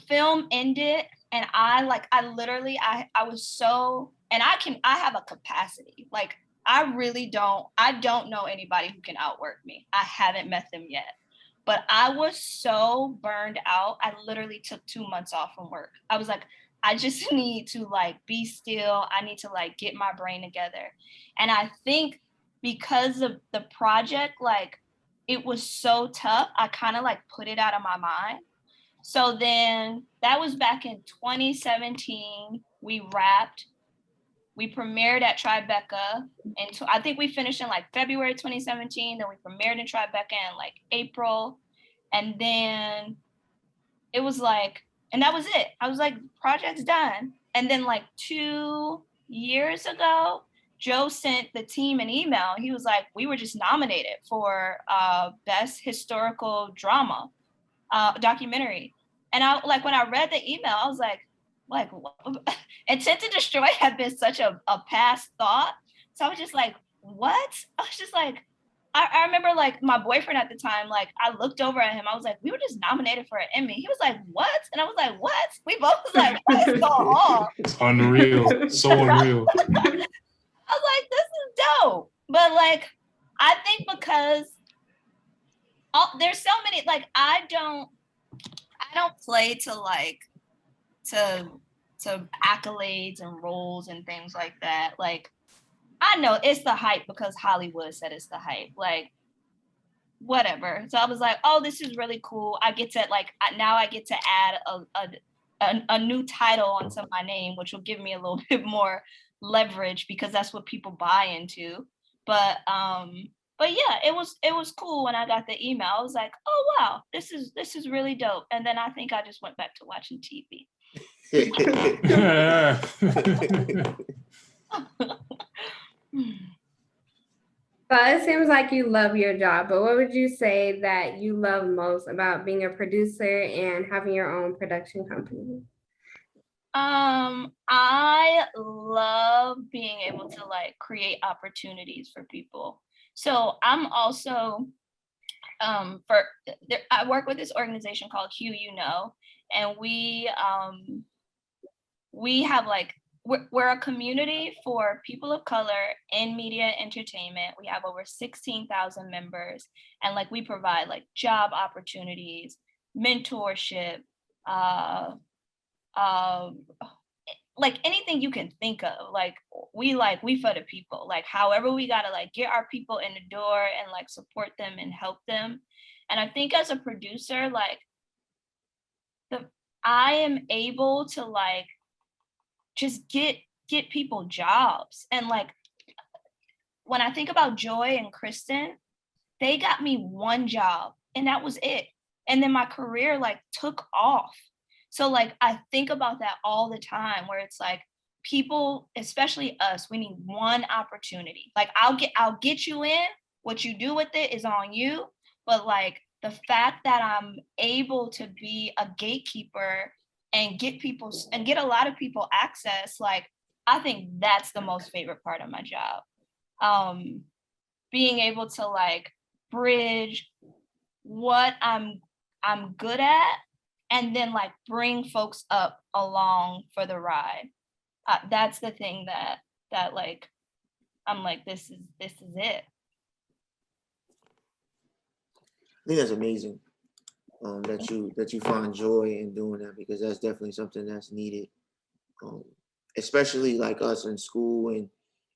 film ended, and I was so, and I have a capacity. Like I don't know anybody who can outwork me. I haven't met them yet. But I was so burned out. I literally took 2 months off from work. I was like, I just need to like be still. I need to like get my brain together. And I think because of the project, like it was so tough, I kind of like put it out of my mind. So then that was back in 2017. We wrapped. We premiered at Tribeca, and I think we finished in like February 2017. Then we premiered in Tribeca in like April, and then it was like, and that was it. I was like, project's done. And then like 2 years ago, Joe sent the team an email. He was like, we were just nominated for Best Historical Drama documentary. And I like when I read the email, I was like, Intent to Destroy had been such a past thought. So I was just like, what? I was just like, I remember like my boyfriend at the time, like I looked over at him. I was like, we were just nominated for an Emmy. He was like, what? And I was like, what? We both was like, what is going on? It's unreal. So unreal. I was like, this is dope. But like, I think because there's so many, like, I don't play to like, to accolades and roles and things like that. Like, I know it's the hype because Hollywood said it's the hype. Like, whatever. So I was like, oh, this is really cool. I get to like, now I get to add a new title onto my name, which will give me a little bit more leverage because that's what people buy into. But yeah, it was cool when I got the email. I was like, oh wow, this is really dope. And then I think I just went back to watching TV. Well, it seems like you love your job, but what would you say that you love most about being a producer and having your own production company? I love being able to like create opportunities for people. So I'm also I work with this organization called Who You Know, and we have like, we're a community for people of color in media and entertainment. We have over 16,000 members, and like we provide like job opportunities, mentorship, like anything you can think of. Like we for the people, like however we gotta like get our people in the door and like support them and help them. And I think as a producer, like I am able to like just get people jobs. And like when I think about Joy and Kristen, they got me one job and that was it. And then my career like took off. So like I think about that all the time, where it's like people, especially us, we need one opportunity. Like I'll get you in. What you do with it is on you. But like the fact that I'm able to be a gatekeeper and get a lot of people access, like I think that's the most favorite part of my job. Being able to like bridge what I'm good at and then like bring folks up along for the ride. That's the thing that like I'm like, this is it. I think that's amazing. That you find joy in doing that, because that's definitely something that's needed, especially like us in school, and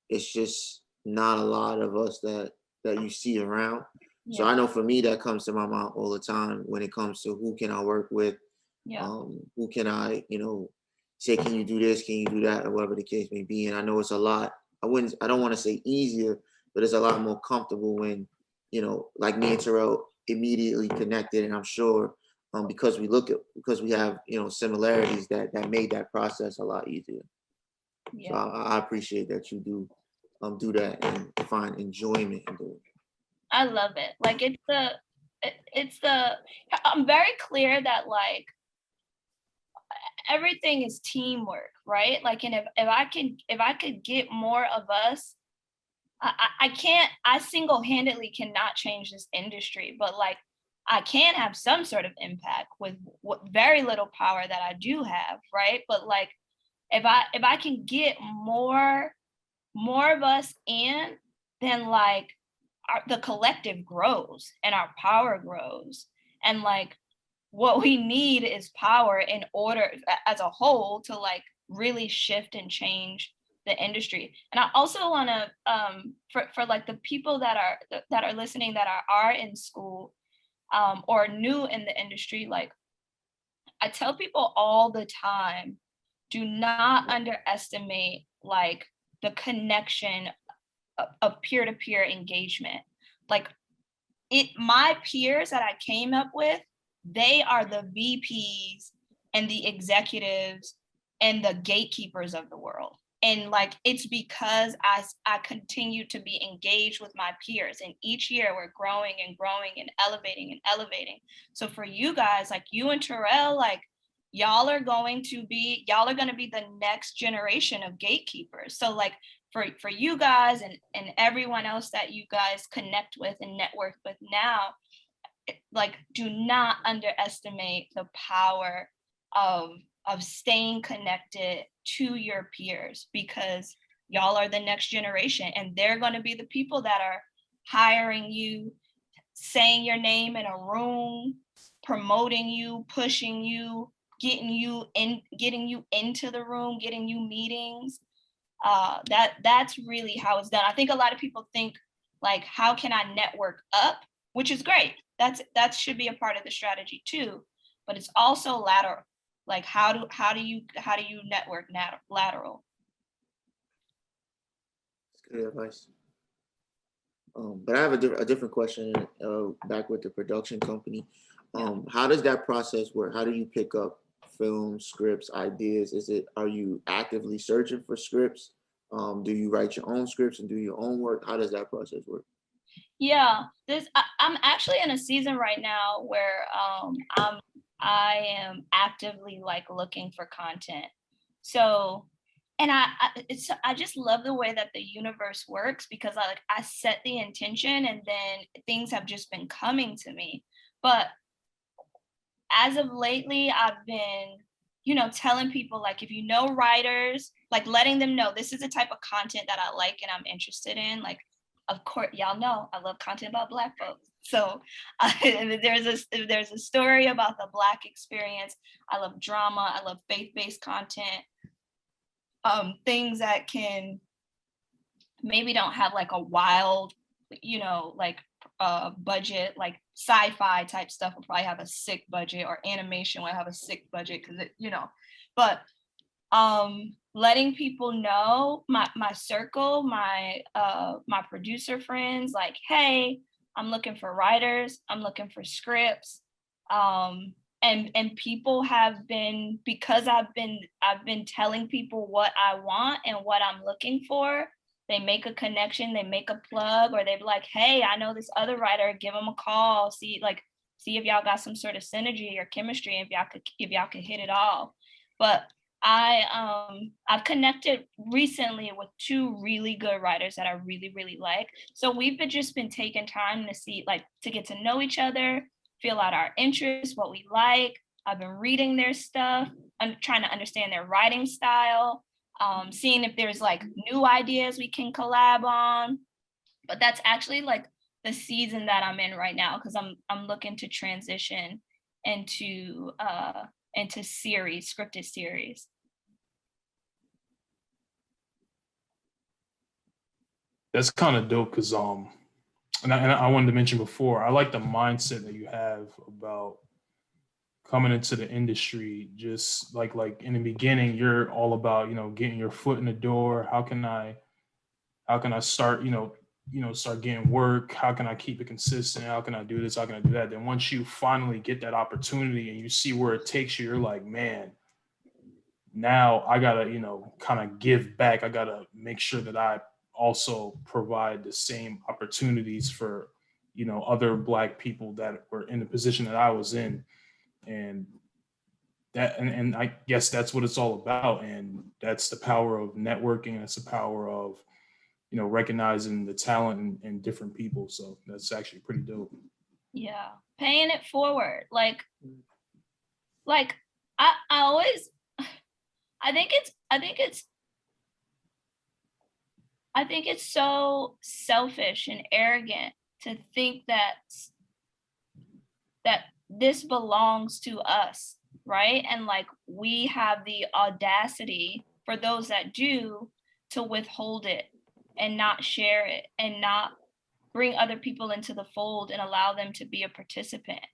it's just not a lot of us that you see around. Yeah. So I know for me that comes to my mind all the time when it comes to who can I work with, who can I say, can you do this, can you do that, or whatever the case may be. And I know it's a lot. I don't want to say easier, but it's a lot more comfortable when like me and Terrell immediately connected, and I'm sure because we have, you know, similarities that made that process a lot easier. Yeah. So I appreciate that you do that and find enjoyment in doing it. I love it. Like I'm very clear that like everything is teamwork, right? Like, and if I could get more of us, I single-handedly cannot change this industry, but like I can have some sort of impact with what very little power that I do have, right? But like if I can get more of us in, then like the collective grows and our power grows. And like what we need is power in order as a whole to like really shift and change the industry. And I also want to for like the people that are listening that are in school or new in the industry, like I tell people all the time, do not underestimate like the connection of peer-to-peer engagement. Like my peers that I came up with, they are the VPs and the executives and the gatekeepers of the world. And like, it's because I continue to be engaged with my peers, and each year we're growing and growing and elevating and elevating. So for you guys, like you and Terrell, like y'all are going to be the next generation of gatekeepers. So like for you guys and everyone else that you guys connect with and network with now, like do not underestimate the power of staying connected to your peers, because y'all are the next generation and they're going to be the people that are hiring you, saying your name in a room, promoting you, pushing you, getting you into the room, getting you meetings. That's really how it's done. I think a lot of people think like, how can I network up? Which is great. That should be a part of the strategy too, but it's also lateral. Like how do you network lateral? That's good advice. But I have a different question back with the production company. How does that process work? How do you pick up film scripts, ideas? Are you actively searching for scripts? Do you write your own scripts and do your own work? How does that process work? Yeah, I'm actually in a season right now where I am actively like looking for content. So, and I just love the way that the universe works, because I set the intention and then things have just been coming to me. But as of lately, I've been, you know, telling people like, if you know writers, like letting them know this is the type of content that I like and I'm interested in. Like, of course, y'all know I love content about Black folks. So there's a story about the Black experience. I love drama. I love faith-based content. Things that can maybe don't have like a wild, you know, like budget, like sci-fi type stuff will probably have a sick budget, or animation will have a sick budget because it, you know, but letting people know, my circle, my producer friends, like, hey, I'm looking for writers, I'm looking for scripts, and people have been, because I've been telling people what I want and what I'm looking for, they make a connection, they make a plug, or they be like, hey, I know this other writer, give them a call, see if y'all got some sort of synergy or chemistry, if y'all could hit it off. But I've connected recently with two really good writers that I really, really like. So we've just been taking time to see, like, to get to know each other, feel out our interests, what we like. I've been reading their stuff. I'm trying to understand their writing style, seeing if there's like new ideas we can collab on. But that's actually like the season that I'm in right now, because I'm looking to transition into series, scripted series. That's kind of dope, because and I wanted to mention before, I like the mindset that you have about coming into the industry. Just like in the beginning, you're all about, you know, getting your foot in the door. How can I start, you know, start getting work? How can I keep it consistent? How can I do this? How can I do that? Then once you finally get that opportunity and you see where it takes you, you're like, man, now I gotta, kind of give back. I gotta make sure that I also provide the same opportunities for, other Black people that were in the position that I was in. And and I guess that's what it's all about. And that's the power of networking. That's the power of, recognizing the talent in different people. So that's actually pretty dope. Yeah. Paying it forward. Like I always, I think it's so selfish and arrogant to think that this belongs to us, right? And like we have the audacity, for those that do, to withhold it and not share it and not bring other people into the fold and allow them to be a participant,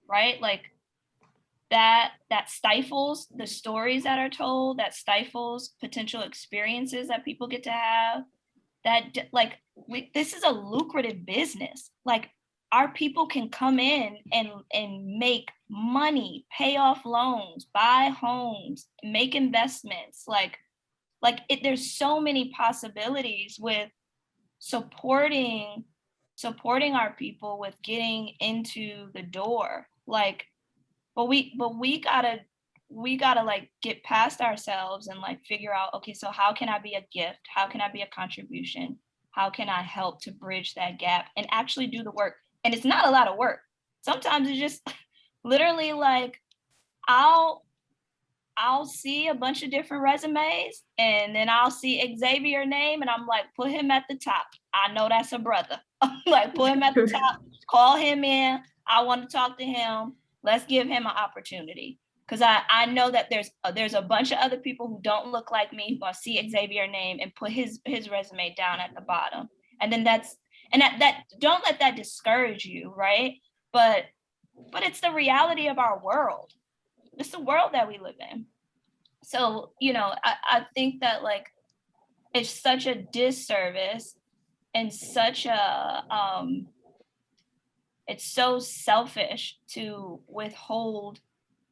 right? Like that stifles the stories that are told, that stifles potential experiences that people get to have. This is a lucrative business. Like our people can come in and make money, pay off loans, buy homes, make investments. There's so many possibilities with supporting our people with getting into the door. But we gotta like get past ourselves and like figure out, okay, so how can I be a gift? How can I be a contribution? How can I help to bridge that gap and actually do the work? And it's not a lot of work. Sometimes it's just literally like I'll see a bunch of different resumes and then I'll see Xavier's name and I'm like, put him at the top. I know that's a brother. Like put him at the top, call him in. I want to talk to him. Let's give him an opportunity. Because I know that there's a bunch of other people who don't look like me who will see Xavier's name and put his resume down at the bottom. And then that don't let that discourage you, right? But it's the reality of our world. It's the world that we live in. So, I think that like it's such a disservice and such a it's so selfish to withhold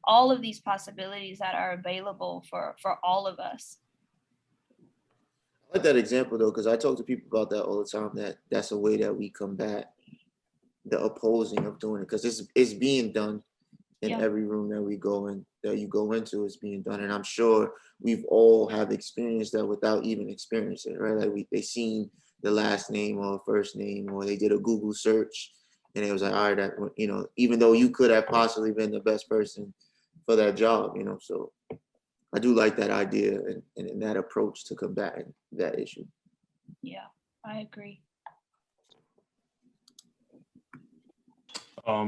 all of these possibilities that are available for all of us. I like that example though, because I talk to people about that all the time, that's a way that we combat the opposing of doing it, because it's being done in every room that we go in, that you go into, is being done. And I'm sure we've all have experienced that without even experiencing it, right? Like they seen the last name or first name, or they did a Google search and it was like, all right, that, even though you could have possibly been the best person for that job, so I do like that idea and that approach to combating that issue. Yeah, I agree.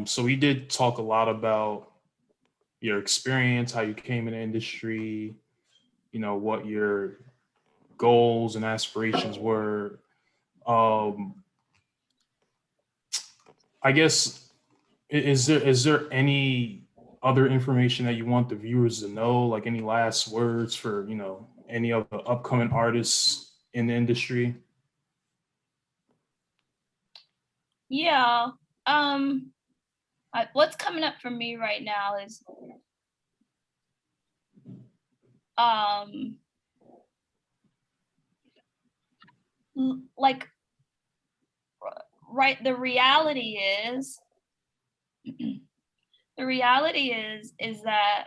So we did talk a lot about your experience, how you came in the industry, what your goals and aspirations were. I guess, is there any other information that you want the viewers to know, like any last words for, any of the upcoming artists in the industry? Yeah. What's coming up for me right now is right, the reality is that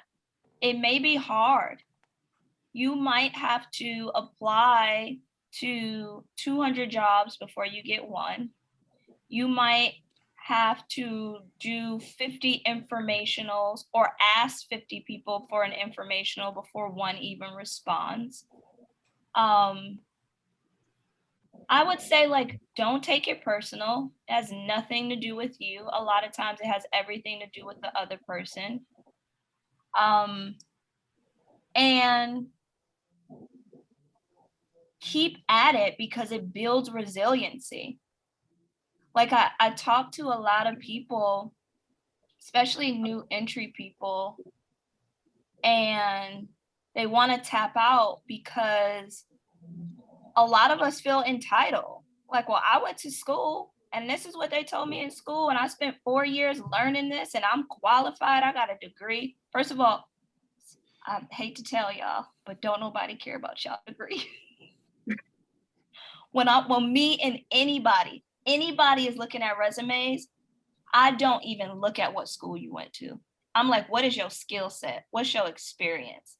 it may be hard. You might have to apply to 200 jobs before you get one. You might have to do 50 informationals or ask 50 people for an informational before one even responds. I would say, like, don't take it personal. It has nothing to do with you. A lot of times it has everything to do with the other person. And keep at it because it builds resiliency. Like I talk to a lot of people, especially new entry people, and they want to tap out because a lot of us feel entitled. like, well, I went to school and this is what they told me in school. And I spent 4 years learning this and I'm qualified. I got a degree. First of all, I hate to tell y'all, but don't nobody care about y'all degree. When me and anybody is looking at resumes, I don't even look at what school you went to. I'm like, what is your skill set? What's your experience?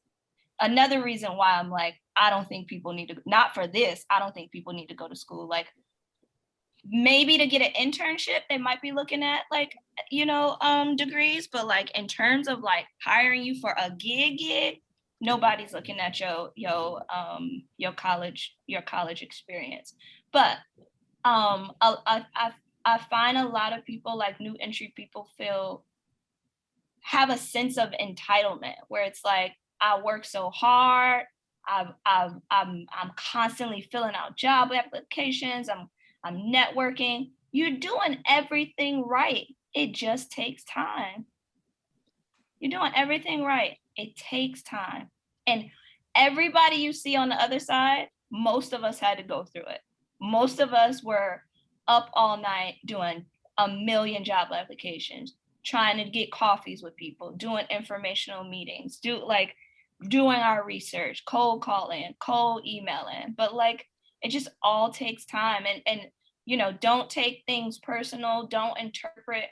Another reason why I'm like, I don't think people need to, not for this, I don't think people need to go to school. Like, maybe to get an internship, they might be looking at like, degrees, but like in terms of like hiring you for a gig, nobody's looking at your college experience. But I find a lot of people, like new entry people, have a sense of entitlement where it's like, I work so hard, I'm constantly filling out job applications, I'm networking. You're doing everything right. It just takes time. You're doing everything right. It takes time. And everybody you see on the other side, most of us had to go through it. Most of us were up all night doing a million job applications, trying to get coffees with people, doing informational meetings, doing our research, cold calling, cold emailing. But like, it just all takes time. And don't take things personal. Don't interpret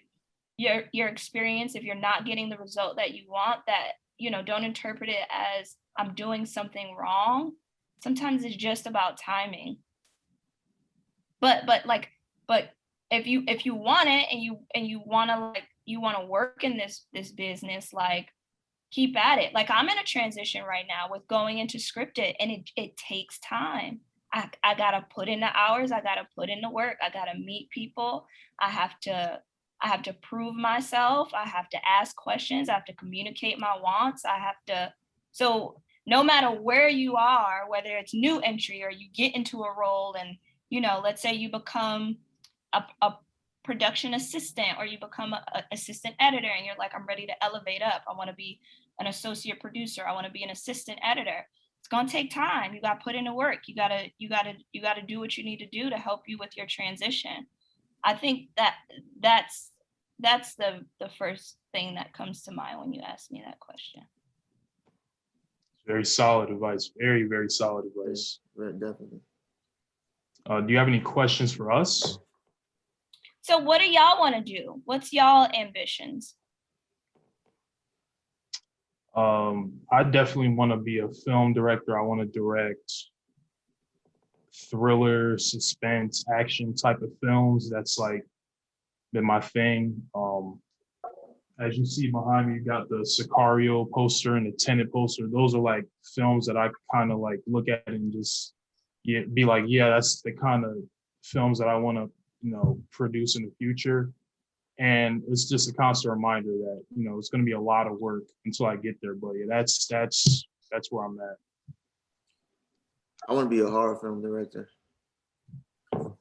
your experience if you're not getting the result that you want. Don't interpret it as I'm doing something wrong. Sometimes it's just about timing. But if you want it and you want to work in this business, like, keep at it. Like, I'm in a transition right now with going into scripted, and it takes time. I gotta put in the hours. I gotta put in the work. I gotta meet people. I have to prove myself. I have to ask questions. I have to communicate my wants. So no matter where you are, whether it's new entry or you get into a role and, let's say you become a production assistant or you become an assistant editor and you're like, I'm ready to elevate up. I want to be an associate producer. I want to be an assistant editor. It's going to take time. You got to put in the work. You got to do what you need to do to help you with your transition. I think that's the first thing that comes to mind when you ask me that question. Very solid advice. Very, very solid advice. Yeah, definitely. Do you have any questions for us? So what do y'all want to do? What's y'all ambitions? I definitely want to be a film director. I want to direct thriller, suspense, action type of films. That's like been my thing. As you see behind me, you got the Sicario poster and the Tenet poster. Those are like films that I kind of like look at and just be like, yeah, that's the kind of films that I want to, produce in the future. And it's just a constant reminder that, it's going to be a lot of work until I get there. But yeah, that's where I'm at. I want to be a horror film director.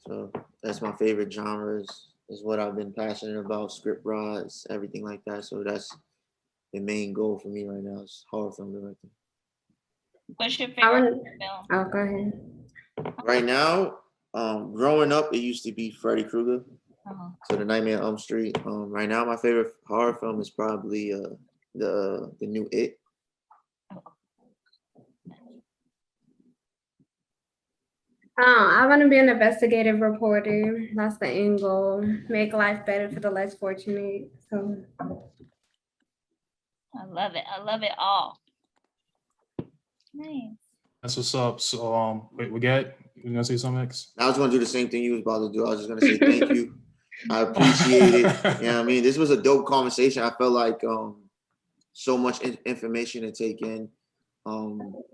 So that's my favorite genres, is what I've been passionate about, script writes, everything like that. So that's the main goal for me right now, is horror film director. What's your favorite film? Oh, go ahead. Right now, growing up, it used to be Freddy Krueger. Uh-huh. So the Nightmare on Elm Street. Right now, my favorite horror film is probably the new It. I want to be an investigative reporter. That's the end goal. Make life better for the less fortunate. So I love it. I love it all. Nice. That's what's up. So wait, you gonna say something, X? I was gonna do the same thing you was about to do. I was just gonna say thank you. I appreciate it. I mean, this was a dope conversation. I felt like so much information to take in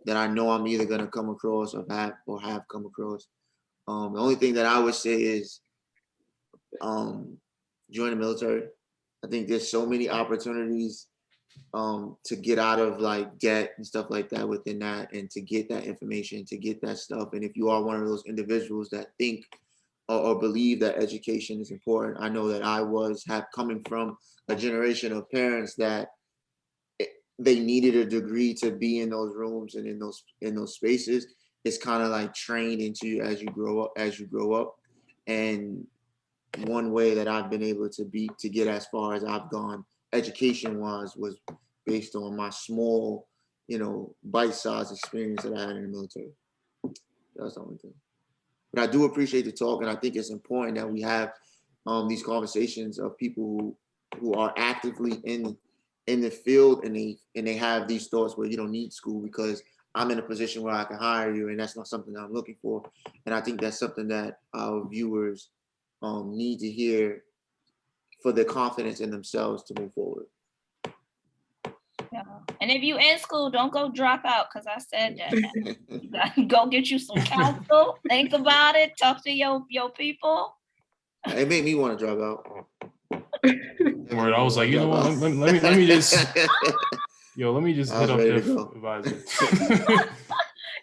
that I know I'm either gonna come across or have come across. The only thing that I would say is join the military. I think there's so many opportunities to get out of like debt and stuff like that within that, and to get that information, to get that stuff. And if you are one of those individuals that think or believe that education is important, I know that I coming from a generation of parents that they needed a degree to be in those rooms and in those spaces. It's kind of like trained into you as you grow up. And one way that I've been able to get as far as I've gone education-wise was based on my small, bite-sized experience that I had in the military. That's the only thing. But I do appreciate the talk, and I think it's important that we have these conversations of people who are actively in the field, and they have these thoughts where you don't need school because I'm in a position where I can hire you, and that's not something that I'm looking for. And I think that's something that our viewers need to hear for their confidence in themselves to move forward. Yeah. And if you in school, don't go drop out, because I said that. You gotta go get you some counsel, think about it, talk to your people. It made me want to drop out. Word, I was like, you know what? Let me just let me just hit up their supervisor.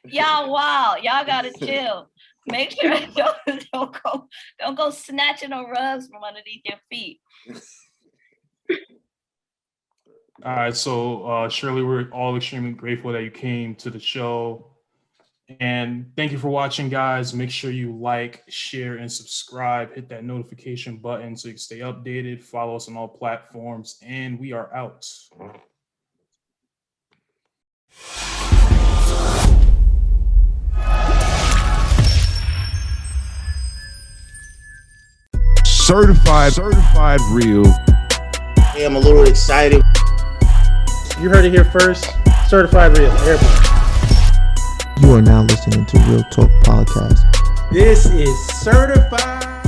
Y'all wild. Y'all gotta chill. Make sure don't go snatching the rugs from underneath your feet. All right, so Shirley, we're all extremely grateful that you came to the show. And thank you for watching, guys. Make sure you like, share, and subscribe. Hit that notification button so you can stay updated. Follow us on all platforms, and we are out. Certified real. Hey, I'm a little excited. You heard it here first. Certified Real. Everybody. You are now listening to Real Talk Podcast. This is Certified